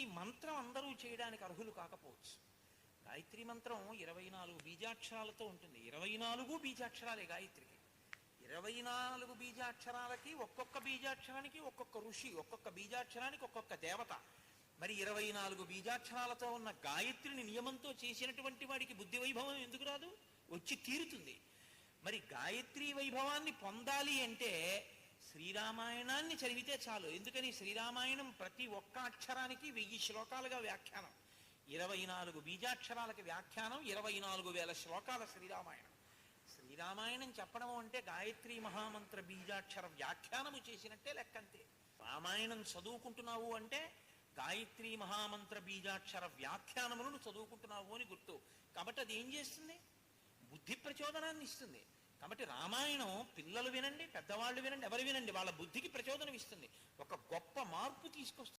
మంత్రం అందరూ చేయడానికి అర్హులు కాకపోవచ్చు. గాయత్రి మంత్రం 24 బీజాక్షరాలతో ఉంటుంది. 24 బీజాక్షరాలే గాయత్రికి. 24 బీజాక్షరాలకి ఒక్కొక్క బీజాక్షరానికి ఒక్కొక్క ఋషి, ఒక్కొక్క బీజాక్షరానికి ఒక్కొక్క దేవత. మరి 24 బీజాక్షరాలతో ఉన్న గాయత్రిని నియమంతో చేసినటువంటి వాడికి బుద్ధి వైభవం ఎందుకు రాదు? వచ్చి తీరుతుంది. మరి గాయత్రి వైభవాన్ని పొందాలి అంటే శ్రీరామాయణాన్ని చదివితే చాలు. ఎందుకని? శ్రీరామాయణం ప్రతి ఒక్క అక్షరానికి 1000 శ్లోకాలుగా వ్యాఖ్యానం. 24 బీజాక్షరాలకి వ్యాఖ్యానం, 24,000 శ్లోకాల శ్రీరామాయణం. శ్రీరామాయణం చెప్పడం అంటే గాయత్రి మహామంత్ర బీజాక్షర వ్యాఖ్యానము చేసినట్టే లెక్కంతే. రామాయణం చదువుకుంటున్నావు అంటే గాయత్రి మహామంత్ర బీజాక్షర వ్యాఖ్యానములను చదువుకుంటున్నావు అని గుర్తు. కాబట్టి అది ఏం చేస్తుంది? బుద్ధి ప్రచోదనాన్ని ఇస్తుంది. కాబట్టి రామాయణం పిల్లలు వినండి, పెద్దవాళ్ళు వినండి, ఎవరు వినండి, వాళ్ళ బుద్ధికి ప్రచోదనం ఇస్తుంది. ఒక గొప్ప మార్పు తీసుకొస్తుంది.